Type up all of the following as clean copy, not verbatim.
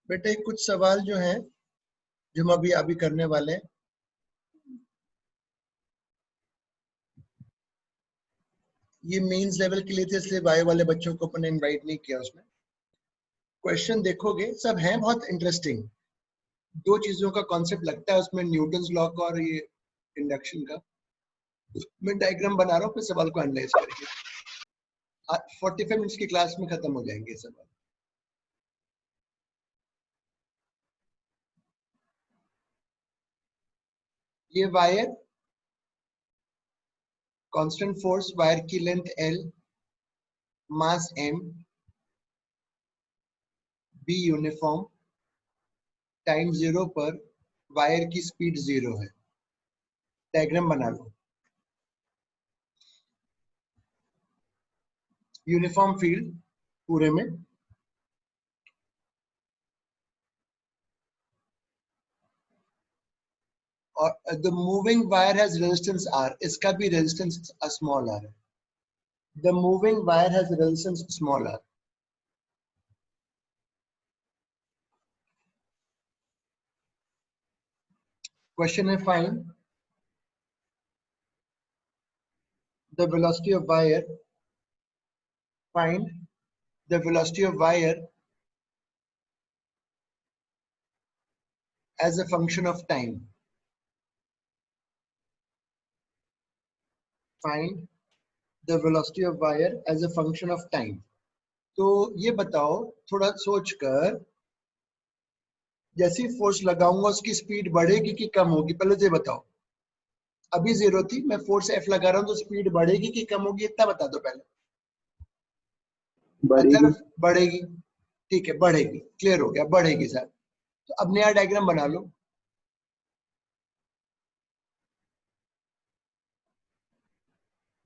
बेटे कुछ सवाल जो हैं जो हम अभी अभी करने वाले हैं, ये मेंस लेवल के लिए थे, इसलिए बायो वाले बच्चों को अपने इनवाइट नहीं किया। उसमें क्वेश्चन देखोगे सब हैं बहुत इंटरेस्टिंग। दो चीजों का कॉन्सेप्ट लगता है उसमें, न्यूटन्स लॉ का और ये इंडक्शन का। मैं डायग्राम बना रहा हूँ, फिर सवाल को एनालाइज करेंगे। 45 मिनट्स की क्लास में खत्म हो जाएंगे सवाल। ये वायर, कांस्टेंट फोर्स, वायर की लेंथ L, मास M, B यूनिफॉर्म, टाइम 0 पर वायर की स्पीड 0 है। डायग्राम बना लो। यूनिफॉर्म फील्ड पूरे में, और the moving wire has resistance R, इसका भी रेजिस्टेंस स्मॉल r है। The moving wire has resistance small r। Question है find the velocity of wire, find the velocity of wire as a function of time. Find the velocity of wire as a function of time. तो ये बताओ थोड़ा सोचकर, जैसी force लगाऊंगा उसकी speed बढ़ेगी कि कम होगी? पहले तो ये बताओ। अभी 0 थी, मैं फोर्स F लगा रहा हूं तो स्पीड बढ़ेगी कि कम होगी, इतना बता दो पहले। बढ़ेगी। बढ़ेगी, ठीक है, बढ़ेगी। क्लियर हो गया, बढ़ेगी सर। तो अब नया डायग्राम बना लो।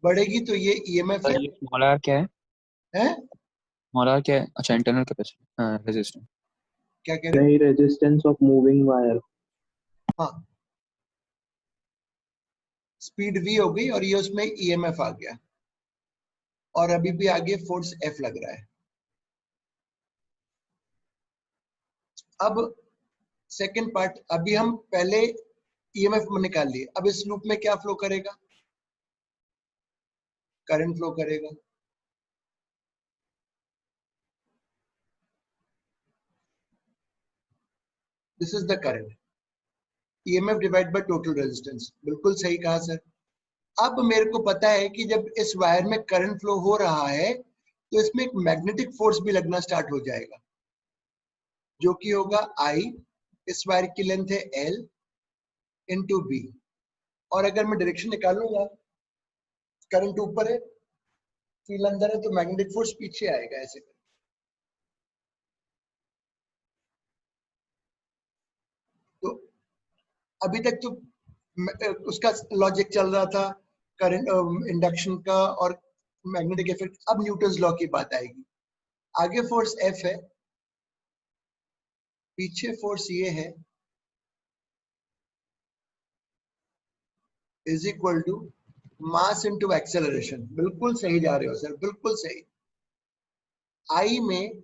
बढ़ेगी तो ये EMF है। ये स्मॉल आर क्या है? हैं? स्मॉल आर क्या है? अच्छा, इंटरनल कैपेसिटी, रेजिस्टेंस। क्या कह रहे? नहीं, रेजिस्टेंस ऑफ मूविंग वायर। हाँ, स्पीड V हो गई और ये उसमें EMF आ गया, और अभी भी आगे फोर्स F लग रहा है। अब सेकंड पार्ट, अभी हम पहले EMF में निकाल लिए, अब इस लूप में क्या फ्लो करेगा? करंट फ्लो करेगा। This is the current, EMF divide by total resistance. बिल्कुल सही कहा सर। अब मेरे को पता है कि जब इस वायर में करंट फ्लो हो रहा है तो इसमें एक मैग्नेटिक फोर्स भी लगना स्टार्ट हो जाएगा, जो कि होगा I, इस वायर की लेंथ है L इंटू B। और अगर मैं डायरेक्शन निकालूंगा, करंट ऊपर है, फील्ड अंदर है, तो मैग्नेटिक फोर्स पीछे आएगा ऐसे। तो अभी तक तो उसका लॉजिक चल रहा था करंट, इंडक्शन का और मैग्नेटिक इफेक्ट। अब न्यूटन्स लॉ की बात आएगी। आगे फोर्स F है, पीछे फोर्स ये है, is equal to mass into acceleration. बिल्कुल सही जा रहे हो सर, बिल्कुल सही। आई में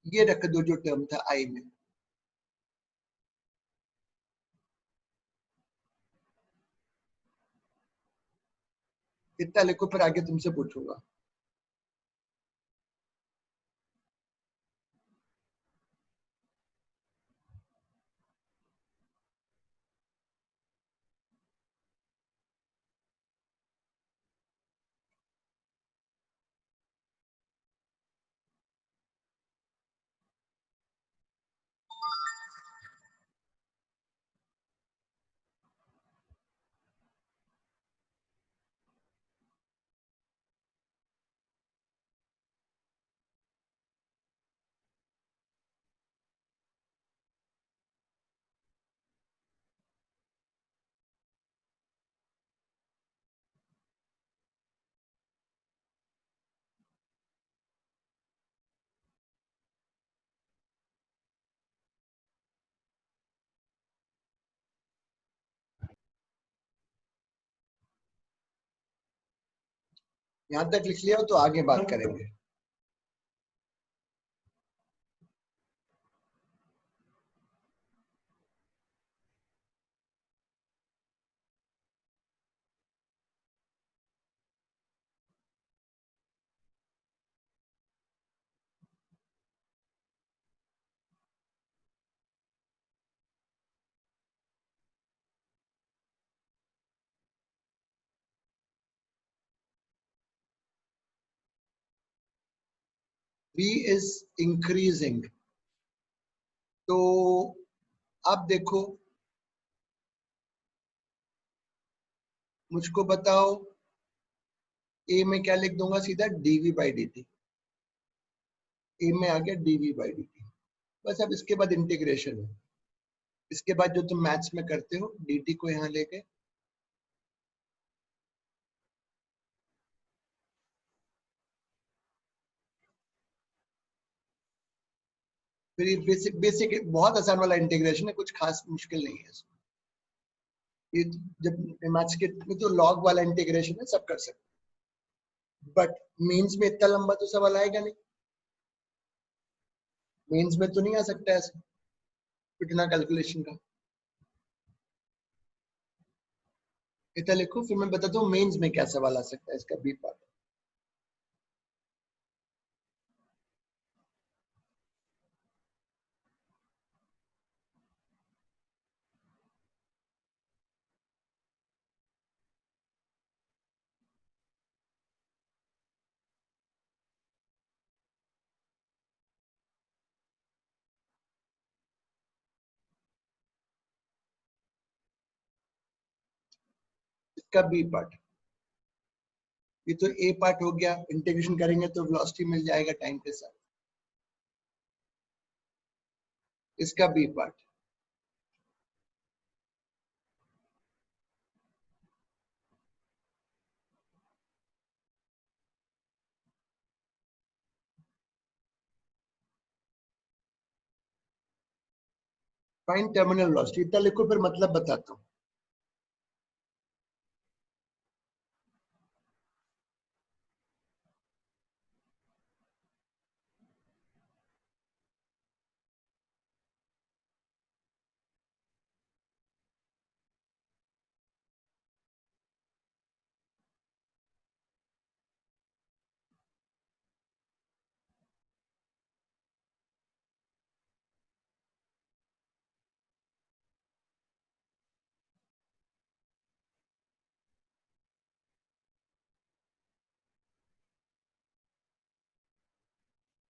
ये रख दो जो टर्म था आई में, इतना लिखो, फिर आगे तुमसे पूछूंगा। यहां तक लिख लिया हो तो आगे बात करेंगे। V is increasing. तो आप देखो, मुझको बताओ A में क्या लिख दूंगा सीधा, dV by dt। A में आ गया dV by dt। बस अब इसके बाद इंटीग्रेशन है। इसके बाद जो तुम मैथ्स में करते हो, dt को यहाँ लेके फिर ये बेसिक बेसिक बहुत आसान वाला इंटीग्रेशन है, कुछ खास मुश्किल नहीं है इसमें। ये जब मैथ्स के में तो लॉग वाला इंटीग्रेशन है, सब कर सकते, बट मेंस में इतना लंबा तो सवाल आएगा नहीं। मेंस में तो नहीं आ सकता ऐसा इतना कैलकुलेशन का। इतना लिखो, फिर मैं बताता हूँ मेंस में क्या सवाल आ सकता है इसका बी पार्ट। इसका बी पार्ट, ये तो ए पार्ट हो गया, इंटीग्रेशन करेंगे तो वेलोसिटी मिल जाएगा टाइम के साथ। इसका B part, find terminal velocity. इतना लिखो, फिर मतलब बताता हूँ।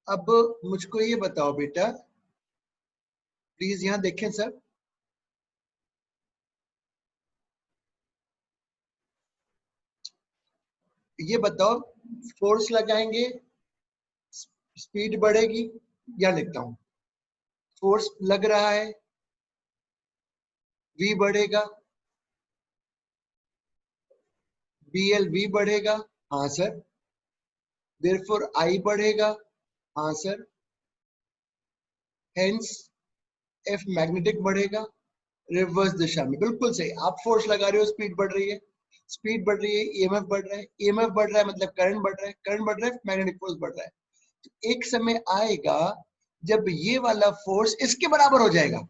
अब मुझको ये बताओ बेटा, प्लीज यहाँ देखें सर, ये बताओ फोर्स लगाएंगे स्पीड बढ़ेगी, या लिखता हूं फोर्स लग रहा है v बढ़ेगा, bl v बढ़ेगा, हाँ सर, देयरफॉर I बढ़ेगा, हाँ सर, हेंस F मैग्नेटिक बढ़ेगा रिवर्स दिशा में। बिल्कुल सही, आप फोर्स लगा रहे हो, स्पीड बढ़ रही है, स्पीड बढ़ रही है, ईएमएफ बढ़ रहा है, ईएमएफ बढ़ रहा है मतलब करंट बढ़ रहा है, करंट बढ़ रहा है मैग्नेटिक फोर्स बढ़ रहा है। तो एक समय आएगा जब ये वाला फोर्स इसके बराबर हो जाएगा,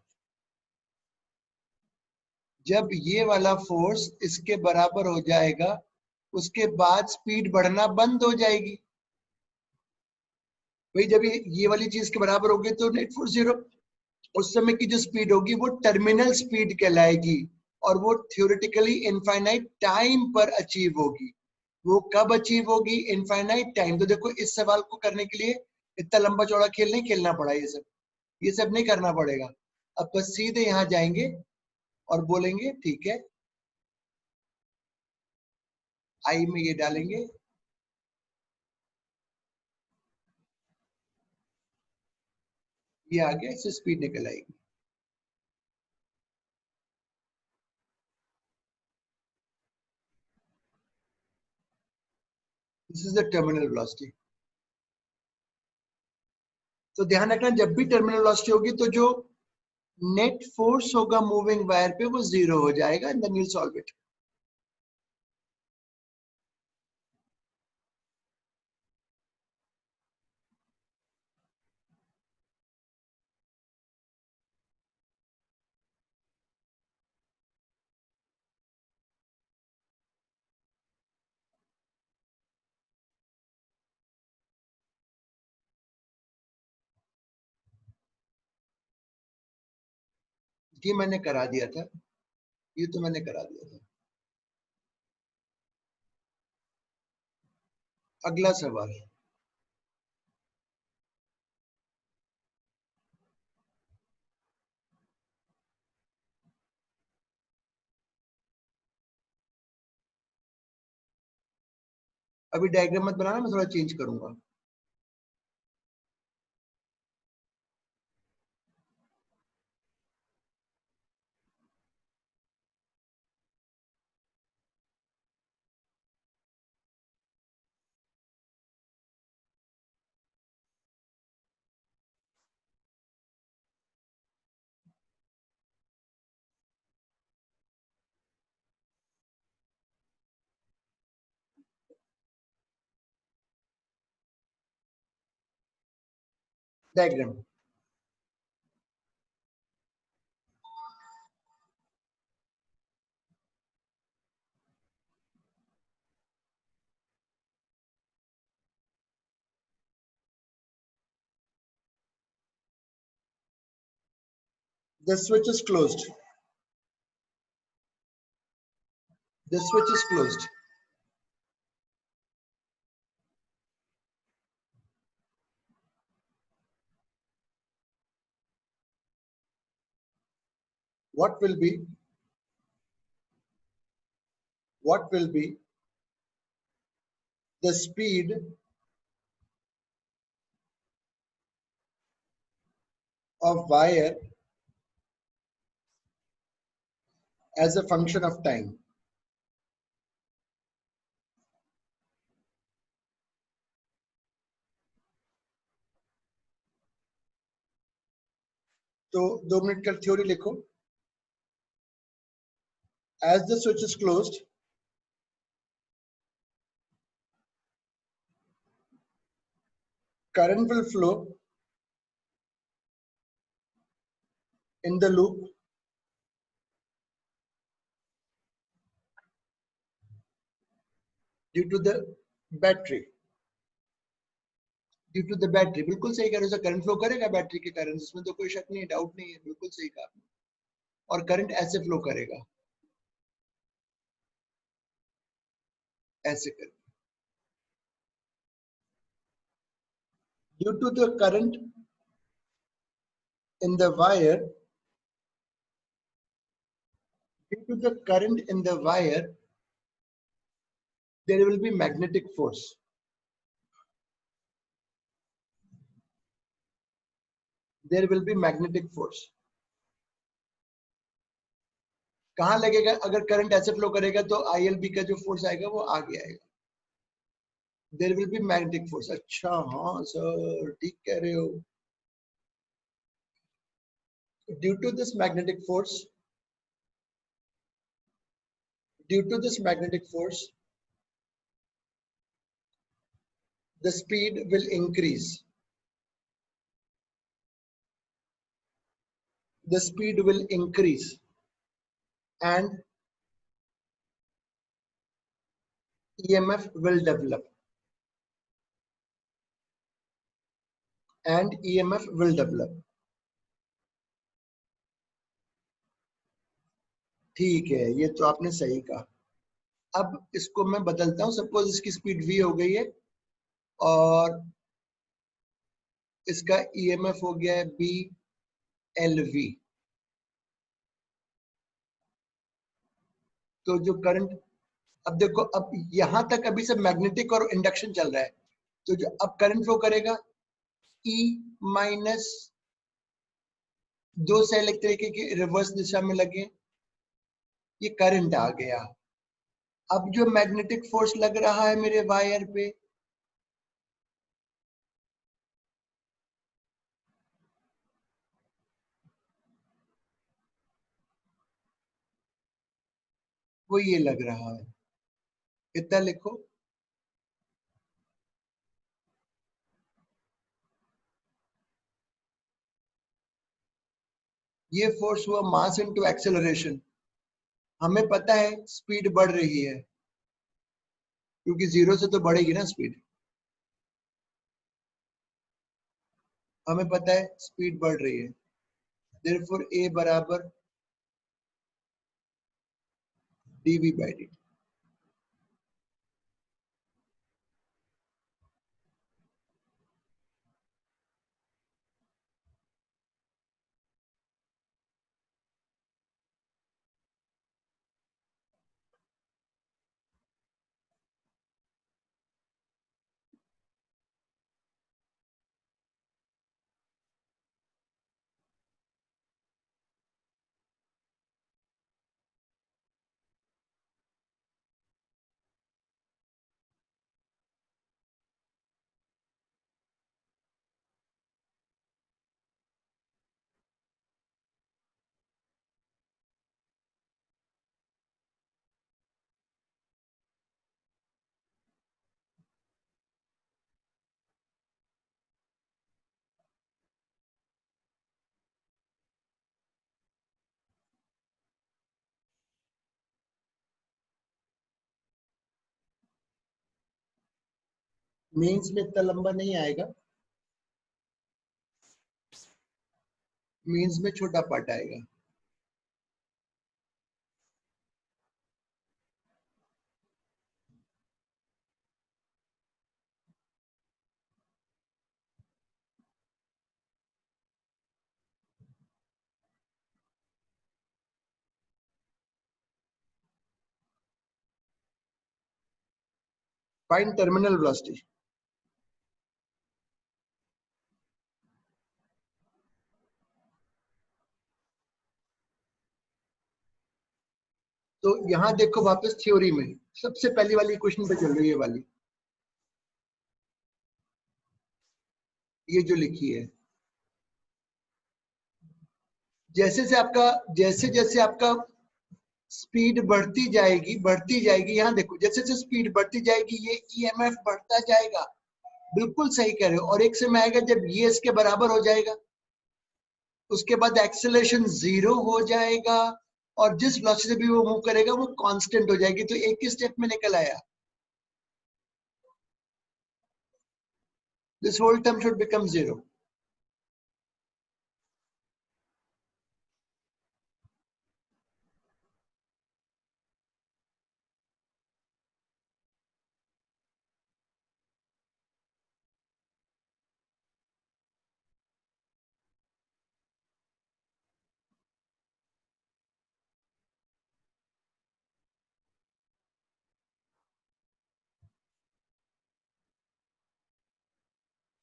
जब ये वाला फोर्स इसके बराबर हो जाएगा, उसके बाद स्पीड बढ़ना बंद हो जाएगी। भाई जब ये वाली चीज के बराबर होगी तो नेट फोर्स जीरो, उस समय की जो स्पीड होगी वो टर्मिनल स्पीड कहलाएगी, और वो थ्योरेटिकली इनफाइनाइट टाइम पर अचीव होगी। वो कब अचीव होगी? Infinite time. तो देखो इस सवाल को करने के लिए इतना लंबा चौड़ा खेल नहीं खेलना पड़ा, ये सब नहीं करना पड़ेगा। अब बस सीधे यहाँ जाएंगे और बोलेंगे ठीक है, आई में ये डालेंगे, ये आ गया, इससे स्पीड निकल आएगी। This is the terminal velocity. तो ध्यान रखना, जब भी टर्मिनल वेलोसिटी होगी तो जो नेट फोर्स होगा मूविंग वायर पे वो जीरो हो जाएगा, and then you solve it. ये मैंने करा दिया था, ये तो मैंने करा दिया था। अगला सवाल, अभी डायग्राम मत बनाना, मैं थोड़ा चेंज करूंगा। Diagram, the switch is closed, the switch is closed. What will be, what will be the speed of wire as a function of time? तो 2 मिनट का थ्योरी लिखो। As the switch is closed, current will flow in the loop due to the battery, due to the battery. बिल्कुल सही कह रहे हो, current flow करेगा battery के कारण, इसमें तो कोई शक नहीं, डाउट नहीं है, बिल्कुल सही कहा आपने। और करंट ऐसे फ्लो करेगा, ऐसे कर, due to the current in the wire, due to the current in the wire there will be magnetic force, there will be magnetic force। कहाँ लगेगा? अगर करंट ऐसे फ्लो करेगा तो ILB का जो फोर्स आएगा वो आगे आएगा, there will be magnetic force. अच्छा, हाँ सर ठीक कह रहे हो। Due to this magnetic force, due to this magnetic force the speed will increase, the speed will increase and EMF will develop, and EMF will develop। ठीक है, ये तो आपने सही कहा। अब इसको मैं बदलता हूं, सपोज इसकी स्पीड v हो गई है और इसका EMF हो गया है BLV। तो जो करंट, अब देखो, अब यहां तक अभी सब मैग्नेटिक और इंडक्शन चल रहा है, तो जो अब करंट फ्लो करेगा E माइनस, दो सेल एक तरीके के रिवर्स दिशा में लगे, ये करंट आ गया। अब जो मैग्नेटिक फोर्स लग रहा है मेरे वायर पे, वो ये लग रहा है, कितना लिखो, ये फोर्स हुआ मास इनटू एक्सेलरेशन। हमें पता है स्पीड बढ़ रही है, क्योंकि जीरो से तो बढ़ेगी ना स्पीड, हमें पता है स्पीड बढ़ रही है, देयरफॉर A बराबर dV/dt। मीन्स में इतना लंबा नहीं आएगा, मीन्स में छोटा पार्ट आएगा। Find terminal velocity. तो यहां देखो वापस थ्योरी में सबसे पहली वाली क्वेश्चन पे चल रही है वाली, ये जो लिखी है। जैसे जैसे आपका स्पीड बढ़ती जाएगी, यहाँ देखो जैसे जैसे स्पीड बढ़ती जाएगी ये ईएमएफ बढ़ता जाएगा। बिल्कुल सही कह रहे हो। और एक समय आएगा जब ये इसके बराबर हो जाएगा, उसके बाद एक्सेलरेशन 0 हो जाएगा और जिस वेलोसिटी से भी वो मूव करेगा वो कांस्टेंट हो जाएगी। तो एक ही स्टेप में निकल आया। This whole term should become 0।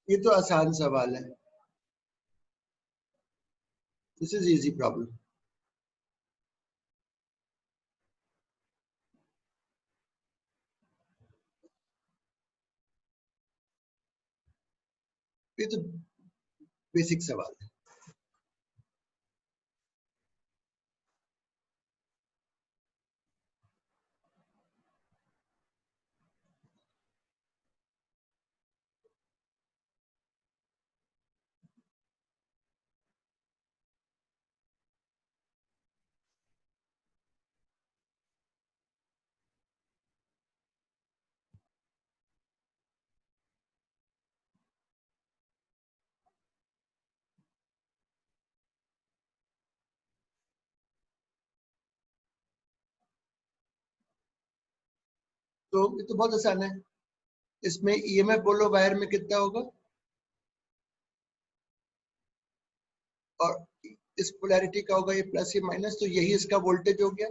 ये तो आसान सवाल है। This is easy problem. ये तो बेसिक सवाल है। तो ये तो बहुत आसान है। इसमें ईएमएफ बोलो वायर में कितना होगा, और इस पोलैरिटी का होगा ये प्लस या माइनस, तो यही इसका वोल्टेज हो गया।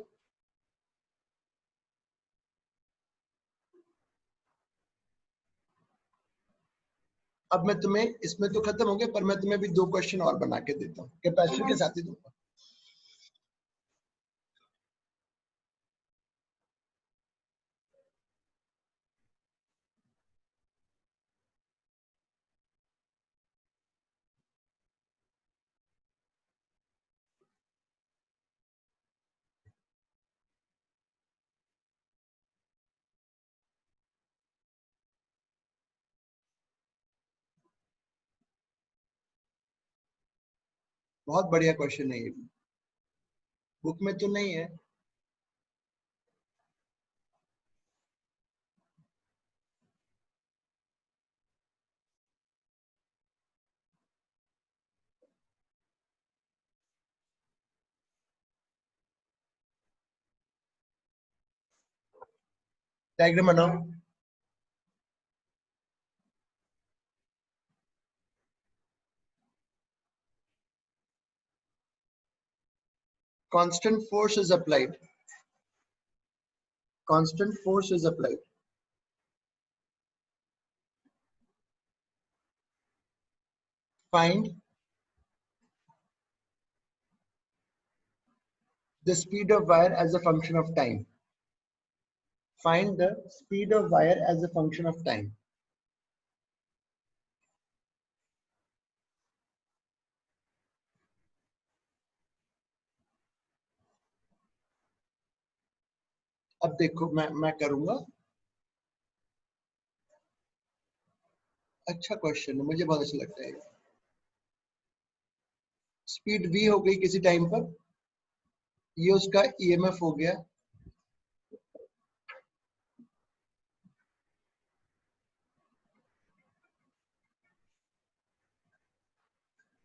अब मैं तुम्हें, इसमें तो खत्म हो गया, पर मैं तुम्हें भी 2 क्वेश्चन और बना के देता हूँ, कैपेसिटर के साथ ही दूंगा। बहुत बढ़िया क्वेश्चन है ये भी, बुक में तो नहीं है। डायग्राम बनाओ। Constant force is applied. Constant force is applied. Find the speed of wire as a function of time. Find the speed of wire as a function of time. अब देखो मैं करूंगा। अच्छा क्वेश्चन है, मुझे बहुत अच्छा लगता है। स्पीड v हो गई किसी टाइम पर, ये उसका ईएमएफ हो गया।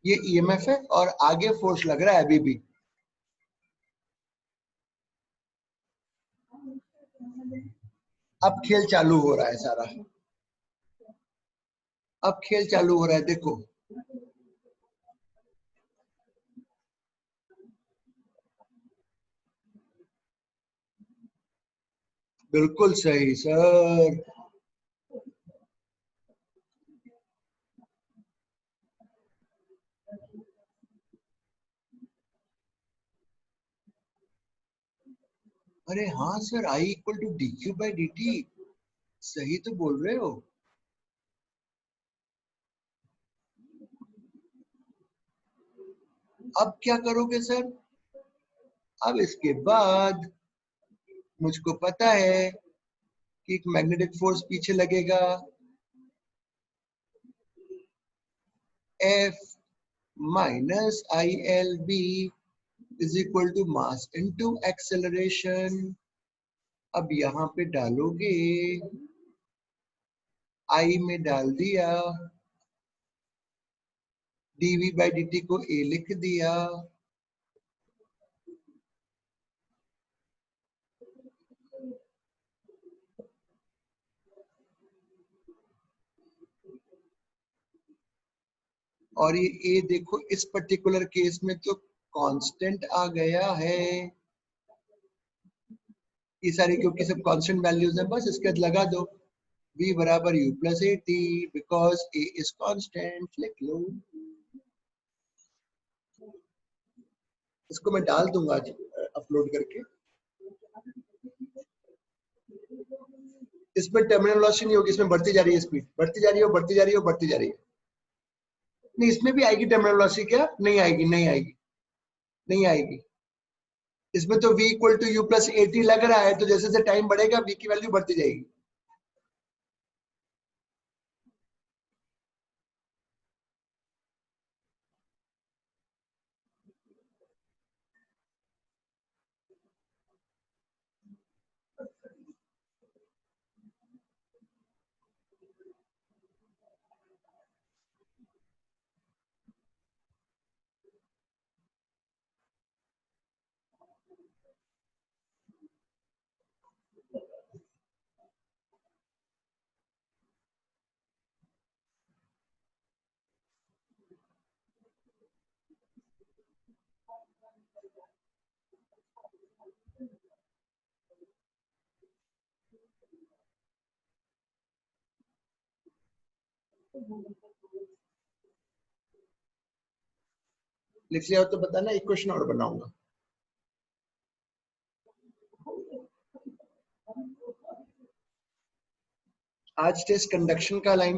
ये ईएमएफ है और आगे फोर्स लग रहा है अभी भी। अब खेल चालू हो रहा है सारा, अब खेल चालू हो रहा है, देखो बिल्कुल सही सर। अरे हाँ sir, I equal to D Q by D T, सही तो बोल रहे हो। अब क्या करोगे सर? अब इसके बाद मुझको पता है कि एक मैग्नेटिक फोर्स पीछे लगेगा, F minus I L B is equal to mass into acceleration. अब यहाँ पे डालोगे, आई में डाल दिया, dv बाई dt को a लिख दिया, और ये a देखो इस पर्टिकुलर केस में तो कांस्टेंट आ गया है। ये सारी क्योंकि सब कांस्टेंट वैल्यूज हैं, बस इसके बाद लगा दो v बराबर u plus A T, because a is constant, लिख लो। इसको मैं डाल दूंगा आज अपलोड करके। इसमें टर्मिनोलॉजी नहीं होगी, इसमें बढ़ती जा रही है स्पीड, बढ़ती जा रही है, बढ़ती जा रही है, बढ़ती जा रही है। नहीं, इसमें भी आएगी टर्मिनोलॉजी क्या? नहीं आएगी, नहीं आएगी, नहीं आएगी। इसमें तो v equal to U plus A T लग रहा है, तो जैसे जैसे टाइम बढ़ेगा v की वैल्यू बढ़ती जाएगी। लिख लिया हो तो बताना, एक क्वेश्चन और बनाऊंगा। आज टेस्ट कंडक्शन का लाइन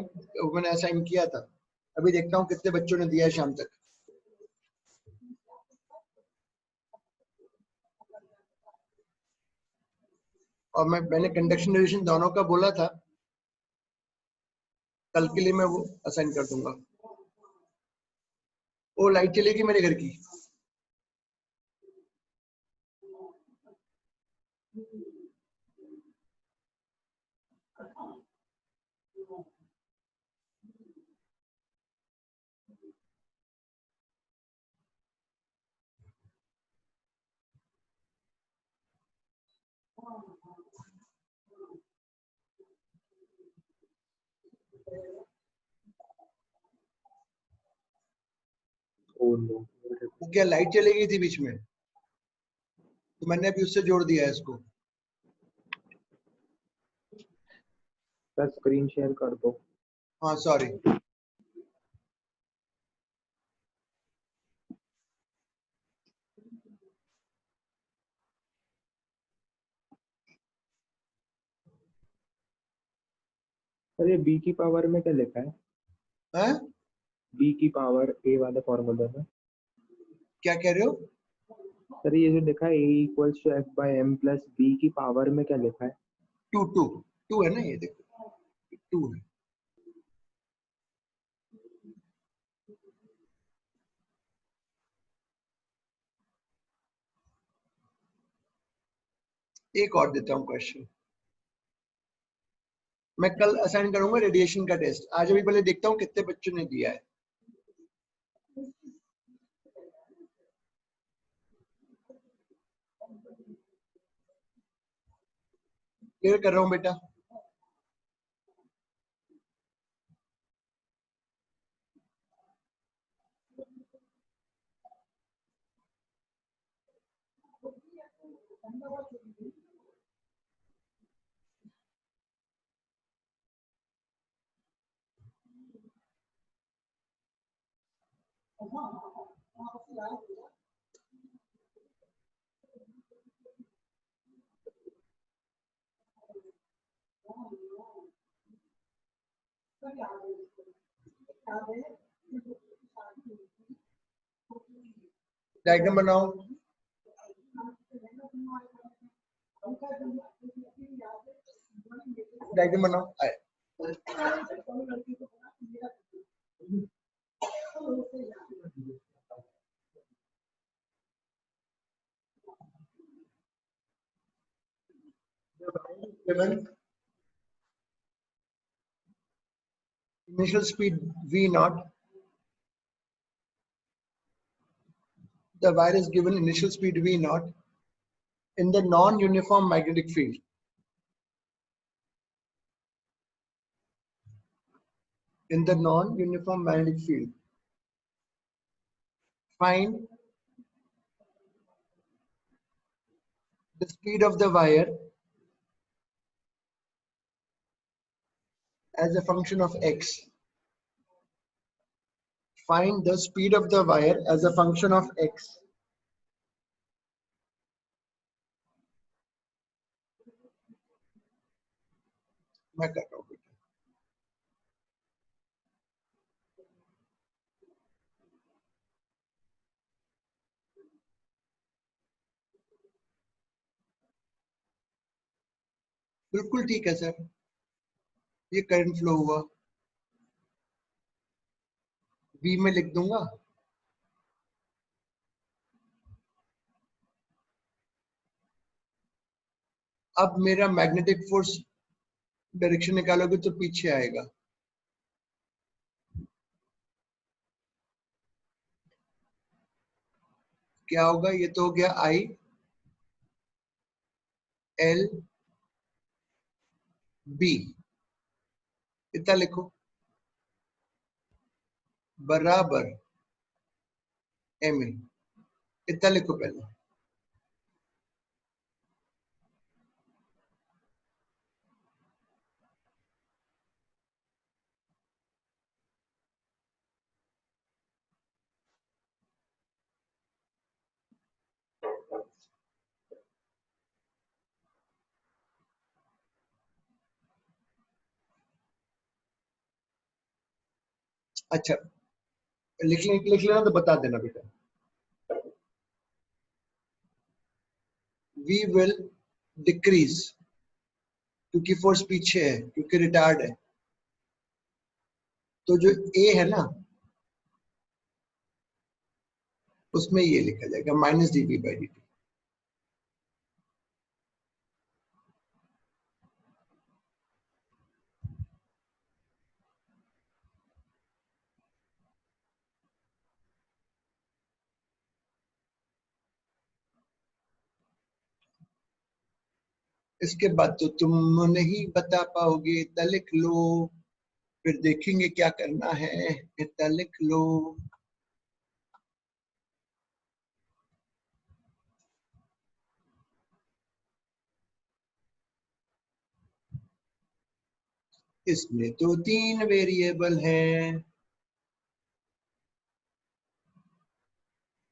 मैंने असाइन किया था, अभी देखता हूँ कितने बच्चों ने दिया है शाम तक। और मैंने कंडक्शन रेडिएशन दोनों का बोला था, कल के लिए मैं वो असाइन कर दूंगा। वो लाइट चलेगी मेरे घर की। Oh no. वो क्या लाइट चली गई थी बीच में, तो मैंने अभी उससे जोड़ दिया है इसको। सर स्क्रीन शेयर कर दो। हाँ सॉरी। अरे बी की पावर में क्या लिखा है? हैं? बी की पावर ए वाले फॉर्मूले में। क्या कह रहे हो? सर ये जो लिखा है A equals to F by M plus B की पावर में क्या लिखा है? टू टू टू है ना, ये देखो टू है। एक और देता हूँ क्वेश्चन, मैं कल असाइन करूंगा रेडिएशन का टेस्ट, आज अभी पहले देखता हूँ कितने बच्चों ने दिया है। क्लियर कर रहा हूं बेटा। डायग्राम बनाओ। डायग्राम बनाओ। आए। Initial speed v naught. The wire is given initial speed v naught in the non-uniform magnetic field. In the non-uniform magnetic field, find the speed of the wire as a function of x. Find the speed of the wire as a function of x. मैं कर रहा हूँ बेटा। बिल्कुल ठीक है sir, ये current flow हुआ, v में लिख दूंगा। अब मेरा मैग्नेटिक फोर्स डायरेक्शन निकालोगे तो पीछे आएगा। क्या होगा? ये तो हो गया I L B, इतना लिखो, बराबर MA, इतना लिखो पहले। अच्छा, लिख लेना तो बता देना बेटा। V will decrease क्योंकि फोर्स पीछे है, क्योंकि रिटार्ड है। तो जो A है ना, उसमें ये लिखा जाएगा माइनस dV/dt। इसके बाद तो तुम नहीं बता पाओगे, इतना लिख लो, फिर देखेंगे क्या करना है। इतना लिख लो। इसमें तो 3 वेरिएबल हैं,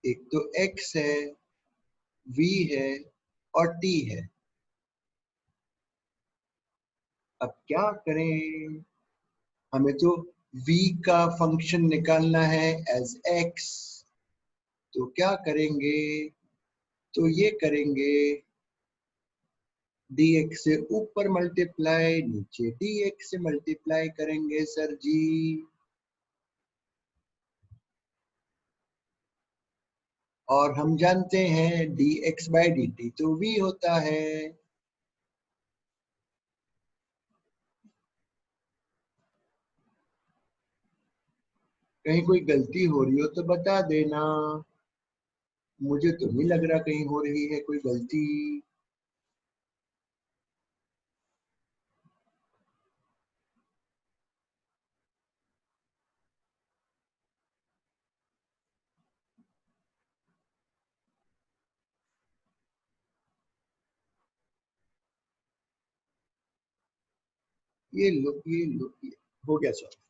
एक तो x है, v है और t है। अब क्या करें? हमें तो v का फंक्शन निकालना है एज x। तो क्या करेंगे? तो ये करेंगे dx से ऊपर मल्टीप्लाई, नीचे dx से मल्टीप्लाई करेंगे सर जी। और हम जानते हैं dx/dt तो v होता है। कहीं कोई गलती हो रही हो तो बता देना, मुझे तो नहीं लग रहा कहीं हो रही है कोई गलती। ये लो, ये लो, ये हो गया सॉल्व।